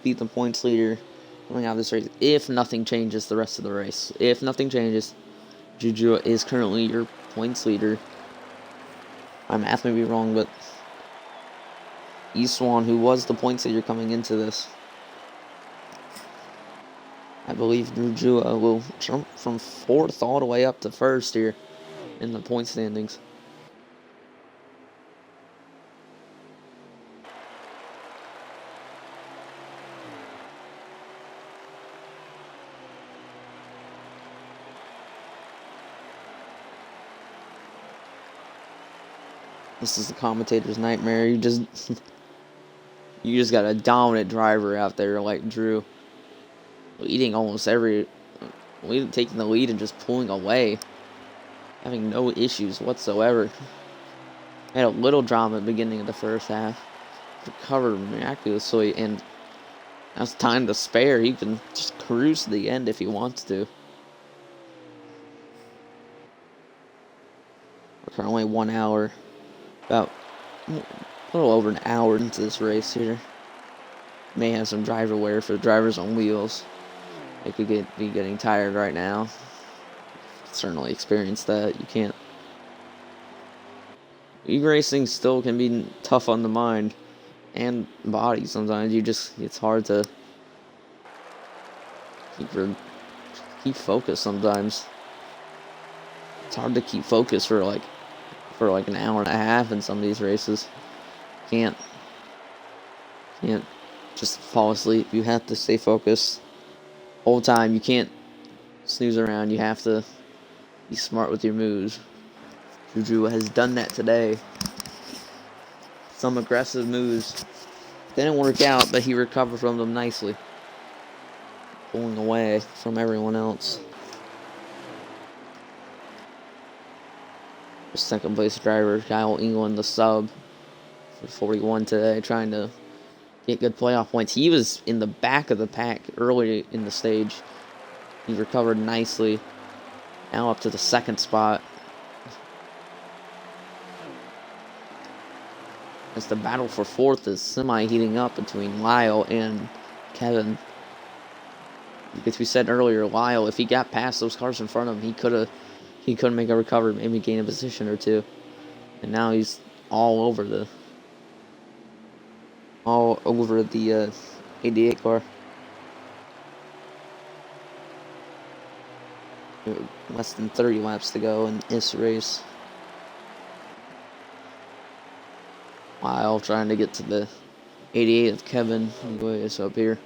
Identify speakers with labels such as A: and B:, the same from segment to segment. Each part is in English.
A: beat the points leader coming out of this race if nothing changes the rest of the race. If nothing changes, Juju is currently your points leader. My math may be wrong, but Eastwan, who was the points leader coming into this, I believe Juju will jump from 4th all the way up to 1st here in the point standings. This is the commentator's nightmare. You just got a dominant driver out there like Drew, leading taking the lead and just pulling away, having no issues whatsoever. Had a little drama at the beginning of the first half, recovered miraculously, and has time to spare. He can just cruise to the end if he wants to. We're currently 1 hour, about a little over an hour into this race here. May have some driver wear for the drivers on wheels. They could be getting tired right now. Certainly experienced that. You can't. E-racing still can be tough on the mind and body sometimes. It's hard to keep focus sometimes. It's hard to keep focus for like an hour and a half in some of these races. Can't just fall asleep. You have to stay focused whole time. You can't snooze around. You have to be smart with your moves. Juju has done that today. Some aggressive moves didn't work out, but he recovered from them nicely, pulling away from everyone else. Second place driver Kyle England, the sub for 41 today, trying to get good playoff points. He was in the back of the pack early in the stage. He recovered nicely. Now up to the 2nd spot. As the battle for 4th is semi-heating up between Lyle and Kevin. Because we said earlier, Lyle, if he got past those cars in front of him, he could make a recovery, maybe gain a position or two. And now he's all over the 88 car. Less than 30 laps to go in this race. Lyle trying to get to the 88 of Kevin. Anyway, it's up here.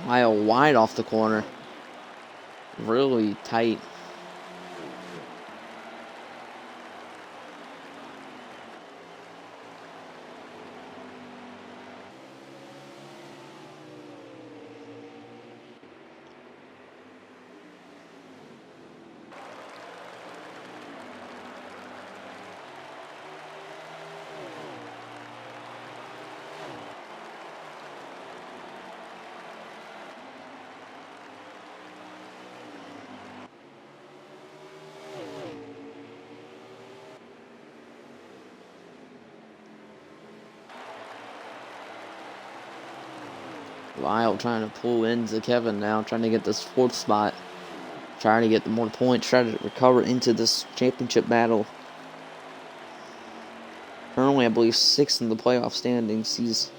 A: Lyle wide off the corner. Really tight. Lyle trying to pull into Kevin now, trying to get this 4th spot. Trying to get more points, trying to recover into this championship battle. Currently, I believe 6th in the playoff standings. He's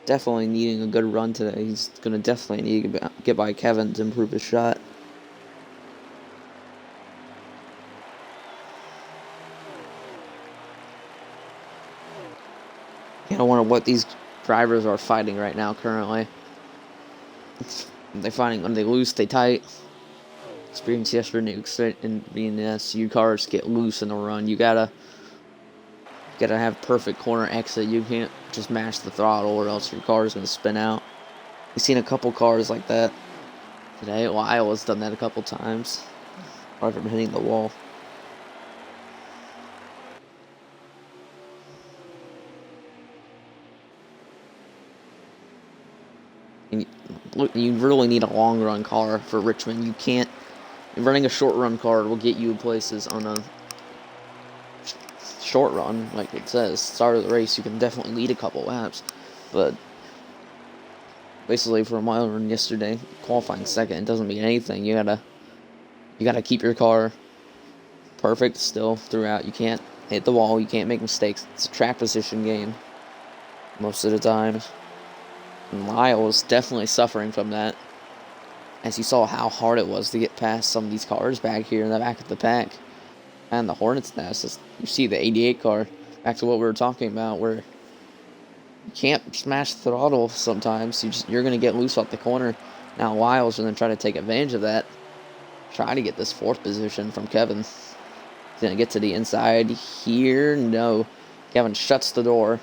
A: definitely needing a good run today. He's going to definitely need to get by Kevin to improve his shot. I wonder what these drivers are fighting right now currently. They're fighting when they loose, they tight. Experience yesterday in being the SU cars get loose in the run. You gotta have perfect corner exit. You can't just mash the throttle or else your car is gonna spin out. We've seen a couple cars like that today. Well, Iowa's done that a couple times. Apart from hitting the wall. And you really need a long run car for Richmond. You can't. Running a short run car will get you places on a short run, like it says, start of the race, you can definitely lead a couple laps. But basically, for a mile run yesterday, qualifying second, it doesn't mean anything. You gotta keep your car perfect still throughout. You can't hit the wall. You can't make mistakes. It's a track position game most of the time. And Lyle was definitely suffering from that, as you saw how hard it was to get past some of these cars back here in the back of the pack. And the Hornet's Nest, you see the 88 car, back to what we were talking about, where you can't smash the throttle sometimes. You're going to get loose off the corner. Now Lyle's going to try to take advantage of that. Try to get this 4th position from Kevin. He's going to get to the inside here. No. Kevin shuts the door.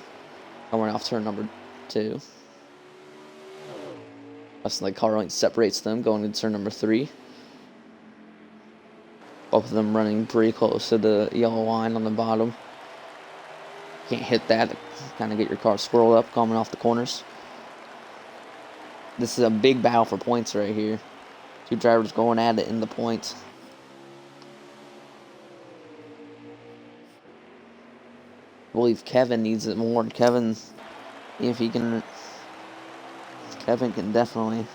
A: Coming off turn number 2. Westlake car lane separates them, going into turn number 3. Both of them running pretty close to the yellow line on the bottom. Can't hit that. Kind of get your car swirled up coming off the corners. This is a big battle for points right here. 2 drivers going at it in the points. I believe Kevin needs it more. Kevin can definitely.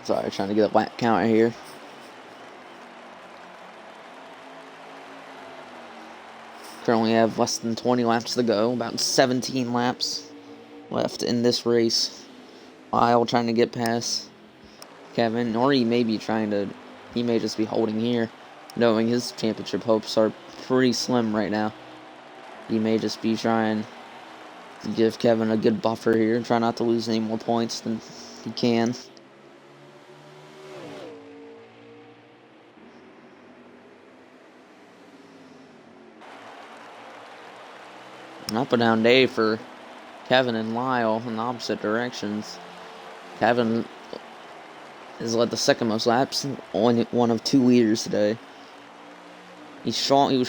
A: Sorry, trying to get a lap counter here. Currently have less than 20 laps to go. About 17 laps left in this race. Lyle trying to get past Kevin, or he may just be holding here, knowing his championship hopes are pretty slim right now. He may just be trying to give Kevin a good buffer here and try not to lose any more points than he can. An up and down day for Kevin and Lyle in the opposite directions. Kevin has led the second most laps, only one of 2 leaders today. He was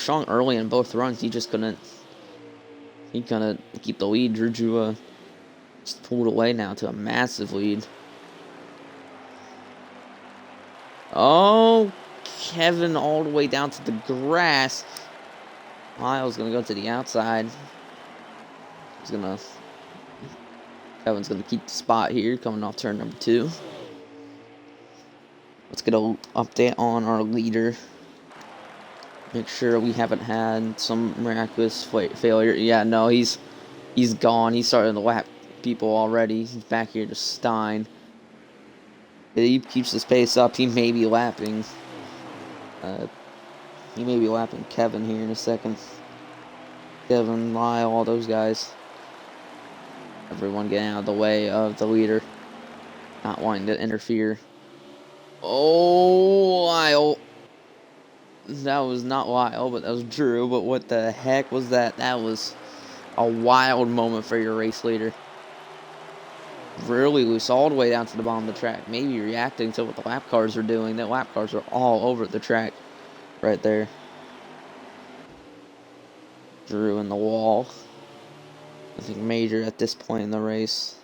A: strong early in both runs. He just couldn't keep the lead. Drew just pulled away now to a massive lead. Oh, Kevin all the way down to the grass. Lyle's gonna go to the outside. Kevin's gonna keep the spot here, coming off turn number 2. Let's get an update on our leader. Make sure we haven't had some miraculous failure. Yeah, no, he's gone. He's starting to lap people already. He's back here to Stein. If he keeps this pace up, he may be lapping. Kevin here in a second. Kevin, Lyle, all those guys. Everyone getting out of the way of the leader. Not wanting to interfere. Oh, Lyle. That was not Lyle, but that was Drew. But what the heck was that? That was a wild moment for your race leader. Really loose all the way down to the bottom of the track. Maybe reacting to what the lap cars are doing. The lap cars are all over the track right there. Drew in the wall. Nothing major at this point in the race.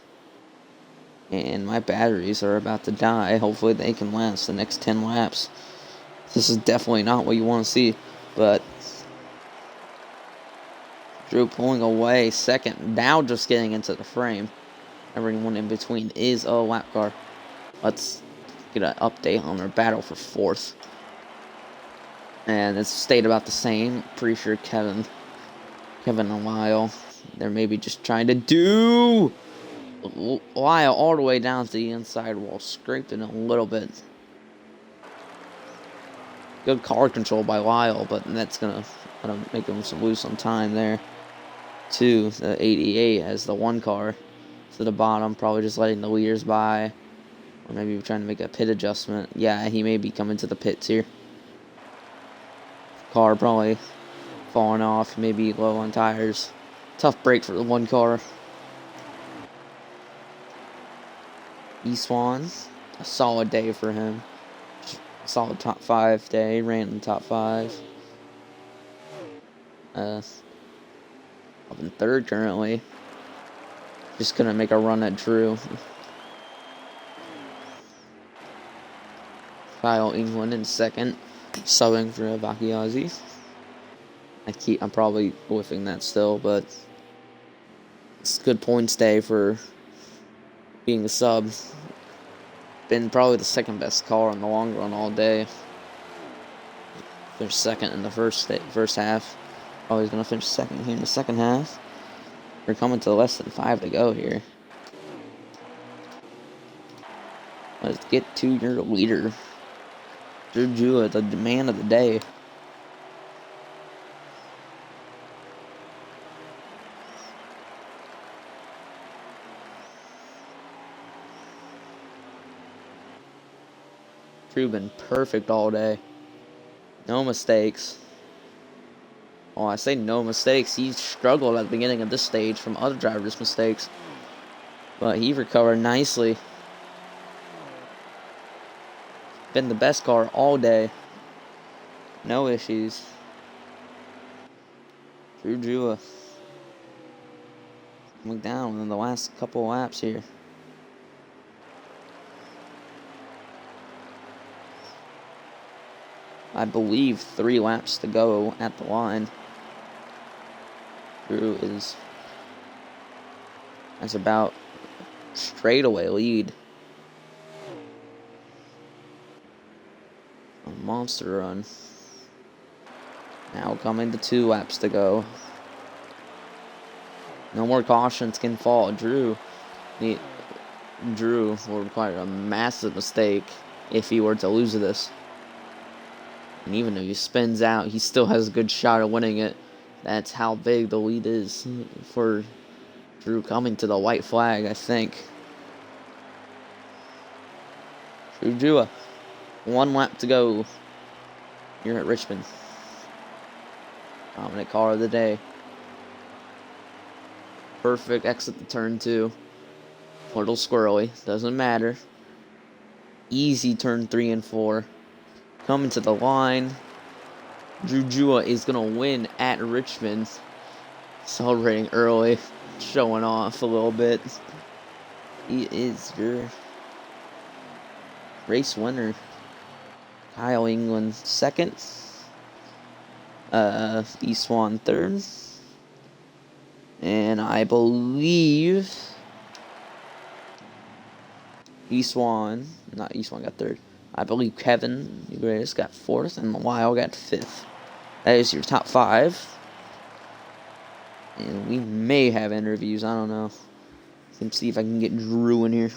A: And my batteries are about to die. Hopefully they can last the next 10 laps. This is definitely not what you want to see. But Drew pulling away second. Now just getting into the frame. Everyone in between is a lap car. Let's get an update on their battle for 4th. And it's stayed about the same. Pretty sure Kevin and Lyle, they're maybe just trying to do Lyle all the way down to the inside wall, scraping a little bit. Good car control by Lyle, but that's gonna That'll make him lose some time there. 2, the 88 as the 1 car to the bottom, probably just letting the leaders by, or maybe trying to make a pit adjustment. Yeah, he may be coming to the pits here. Car probably falling off, maybe low on tires. Tough break for the 1 car. Swan, a solid day for him. Solid top 5 day, ran in the top 5. Up in 3rd currently. Just couldn't make a run at Drew. Kyle England in 2nd, subbing for Bakiazi. I'm probably whiffing that still, but it's a good points day for being a sub. Been probably the 2nd best car on the long run all day. Finished 2nd in the first half. Probably gonna finish 2nd here in the 2nd half. We're coming to less than 5 to go here. Let's get to your leader, Drew, the man of the day. Drew been perfect all day. No mistakes. Oh, I say no mistakes. He struggled at the beginning of this stage from other drivers' mistakes. But he recovered nicely. Been the best car all day. No issues. Drew Jua. Coming down in the last couple laps here. I believe 3 laps to go at the line. Drew has about straightaway lead. A monster run. Now coming to 2 laps to go. No more cautions can fall. Drew will require a massive mistake if he were to lose this. And even if he spins out, he still has a good shot at winning it. That's how big the lead is for Drew coming to the white flag, I think. Drew Jua, 1 lap to go here at Richmond. Dominant car of the day. Perfect exit to turn 2. A little squirrely, doesn't matter. Easy turn 3 and 4. Coming to the line. Drew Jua is going to win at Richmond. Celebrating early. Showing off a little bit. He is your race winner. Kyle England 2nd. Swan 3rd. And I believe Swan got 3rd. I believe Kevin Grace got 4th, and Lyle got 5th. That is your top 5. And we may have interviews, I don't know. Let's see if I can get Drew in here.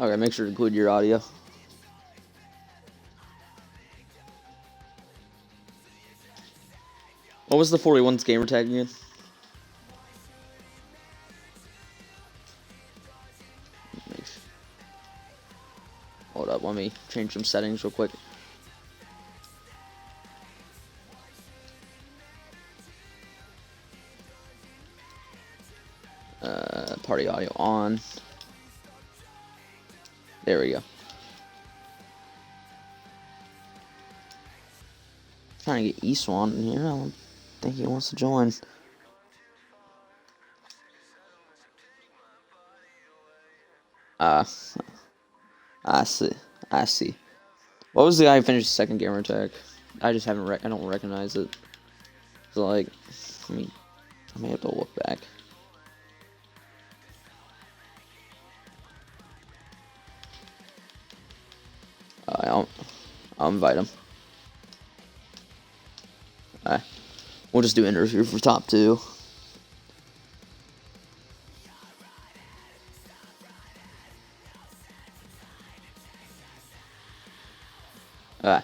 A: Okay, make sure to include your audio. What was the 41's gamer tag again? Hold up, let me change some settings real quick. Party audio on. There we go. Trying to get Eastwan in here. I don't think he wants to join. I see. I see. What was the guy who finished second gamer tag? I just haven't. I don't recognize it. So like, I may have to look back. I'll invite him. Alright. We'll just do interview for top 2. Alright.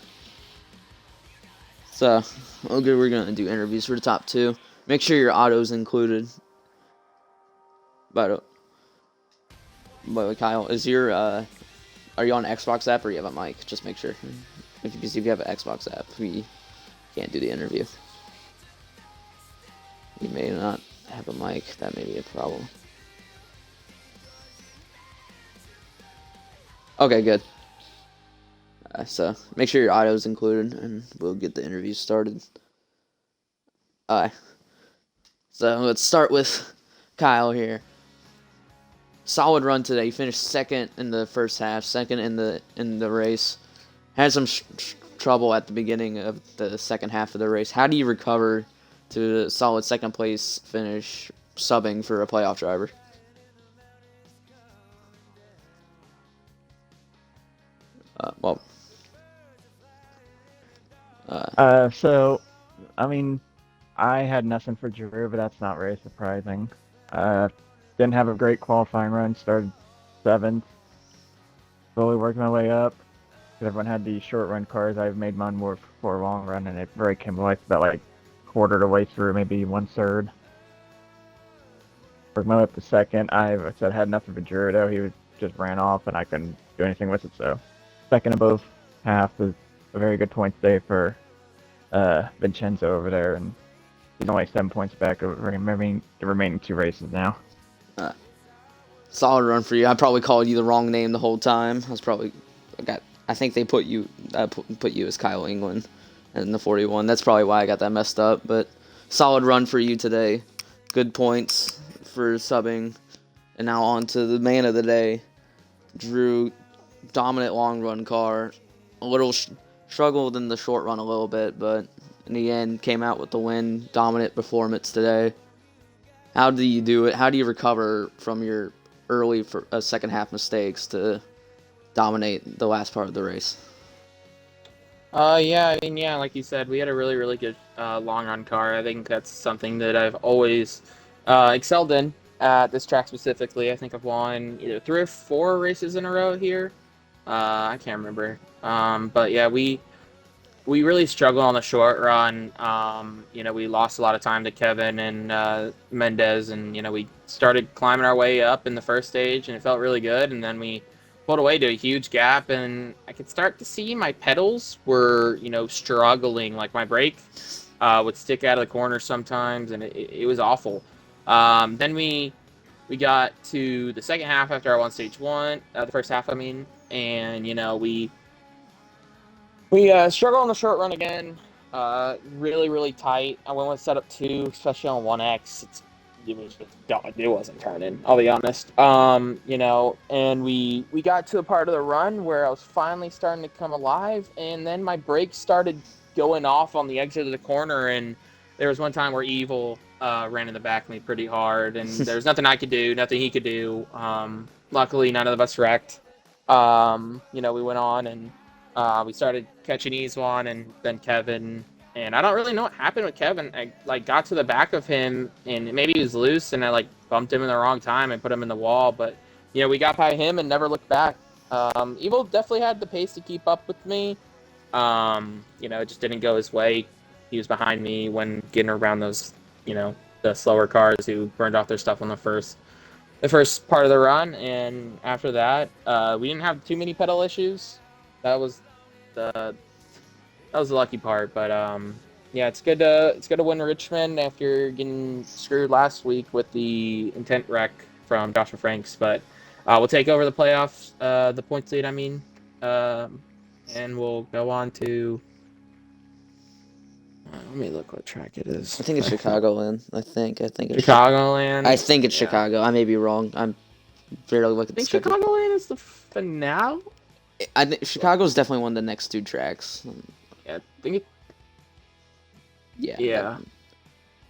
A: So, okay, we're gonna do interviews for the top 2. Make sure your auto's included. By the way, Kyle, is your are you on Xbox app or you have a mic? Just make sure. If you have an Xbox app, we can't do the interview. You may not have a mic. That may be a problem. Okay, good. So make sure your auto's included, and we'll get the interview started. Alright. So let's start with Kyle here. Solid run today. You finished second in the first half, second in the race. Had some trouble at the beginning of the second half of the race. How do you recover to a solid second place finish, subbing for a playoff driver?
B: So, I mean, I had nothing for Giroux, but that's not very surprising. Didn't have a great qualifying run. Started 7th. Slowly working my way up. Everyone had these short run cars. I've made mine more for a long run, and it very came to life about like quarter of the way through, maybe 1/3. Worked my way up to second. I said had nothing for Giroux though. He just ran off, and I couldn't do anything with it. So, second in both halves is a very good point today for Vincenzo over there, and he's only 7 points back of the remaining 2 races now.
A: Solid run for you. I probably called you the wrong name the whole time. I think they put you as Kyle England in the 41. That's probably why I got that messed up. But solid run for you today. Good points for subbing. And now on to the man of the day. Drew, dominant long run car. A little struggled in the short run a little bit, but in the end came out with the win. Dominant performance today. How do you do it? How do you recover from your early second half mistakes to dominate the last part of the race?
C: Yeah, like you said, we had a really, really good long run car. I think that's something that I've always excelled in at this track specifically. I think I've won either 3 or 4 races in a row here. I can't remember. But yeah, we really struggled on the short run. We lost a lot of time to Kevin and Mendez, and we started climbing our way up in the first stage, and it felt really good. And then we pulled away to a huge gap, and I could start to see my pedals were struggling. Like my brake would stick out of the corner sometimes, and it was awful. Then we got to the second half after I won stage 1, the first half, I mean, and we struggled on the short run again. Really, really tight. I went with setup 2, especially on 1X. It wasn't turning, I'll be honest. And we got to a part of the run where I was finally starting to come alive, and then my brakes started going off on the exit of the corner, and there was one time where Evil ran in the back of me pretty hard, and there was nothing I could do, nothing he could do. Luckily, none of us wrecked. We went on, and we started catching Eastwan and then Kevin, and I don't really know what happened with Kevin. I got to the back of him, and maybe he was loose, and I bumped him in the wrong time and put him in the wall. But we got by him and never looked back. Evil definitely had the pace to keep up with me. It just didn't go his way. He was behind me when getting around those, the slower cars who burned off their stuff on the first part of the run, and after that, we didn't have too many pedal issues. That was the the lucky part. But yeah, it's good to win Richmond after getting screwed last week with the intent wreck from Joshua Franks. But we'll take over the playoffs, the points lead. I mean, um, and we'll go on to. Let me look what track it is.
A: I think it's Chicagoland. I think it's
C: Chicagoland.
A: I think it's
C: Yeah.
A: Chicago. I may be wrong. I'm barely looking
C: I
A: at the
C: think
A: schedule.
C: Chicagoland is the finale.
A: I think Chicago's definitely one of the next 2 tracks.
C: Yeah, I think it.
A: Yeah.
C: Yeah.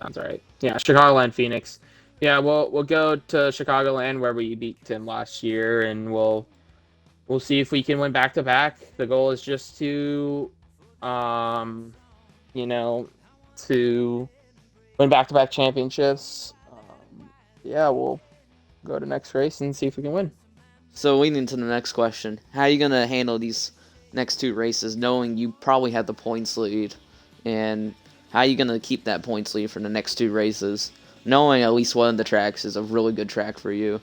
C: Sounds right. Yeah, Chicagoland, Phoenix. Yeah, we'll go to Chicagoland where we beat Tim last year, and we'll see if we can win back to back. The goal is just um, you know, to win back to back championships. Yeah, we'll go to next race and see if we can win.
A: So leading to the next question, how are you gonna handle these next 2 races, knowing you probably have the points lead, and how are you gonna keep that points lead for the next 2 races, knowing at least one of the tracks is a really good track for you?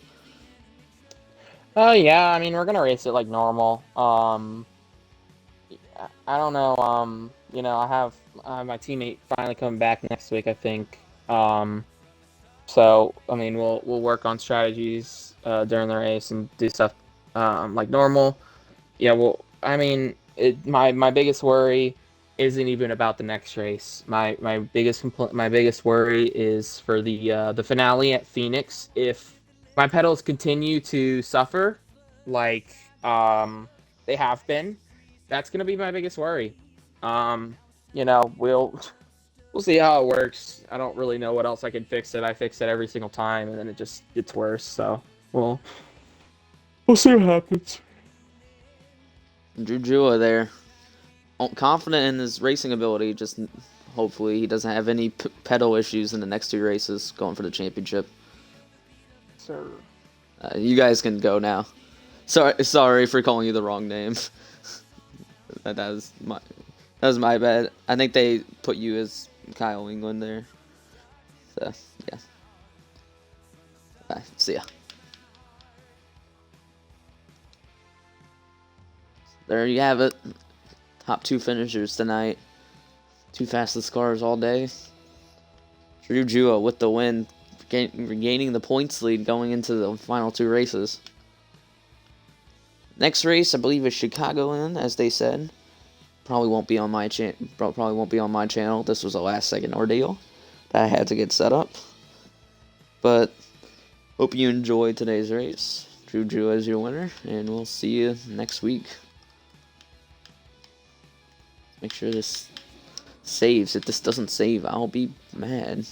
C: Oh yeah, I mean we're gonna race it like normal. I don't know. I have my teammate finally coming back next week, I think. So I mean, we'll work on strategies during the race and do stuff like normal. Yeah. Well, I mean, my biggest worry isn't even about the next race. My biggest worry is for the finale at Phoenix. If my pedals continue to suffer, like they have been, that's gonna be my biggest worry. Um, we'll see how it works. I don't really know what else I can fix it. I fix it every single time, and then it just gets worse. So we'll see what happens.
A: Jujua there, confident in his racing ability, just hopefully he doesn't have any pedal issues in the next 2 races going for the championship.
C: Sir.
A: You guys can go now. Sorry for calling you the wrong name. that was my bad. I think they put you as Kyle England there. So yeah. Bye. See ya. There you have it. Top 2 finishers tonight. 2 fastest cars all day. Drew Jua with the win, regaining the points lead going into the final 2 races. Next race, I believe, is Chicagoland, as they said. Probably won't be on my channel. This was a last-second ordeal that I had to get set up. But hope you enjoyed today's race. Drew Jua is your winner, and we'll see you next week. Make sure this saves. If this doesn't save, I'll be mad.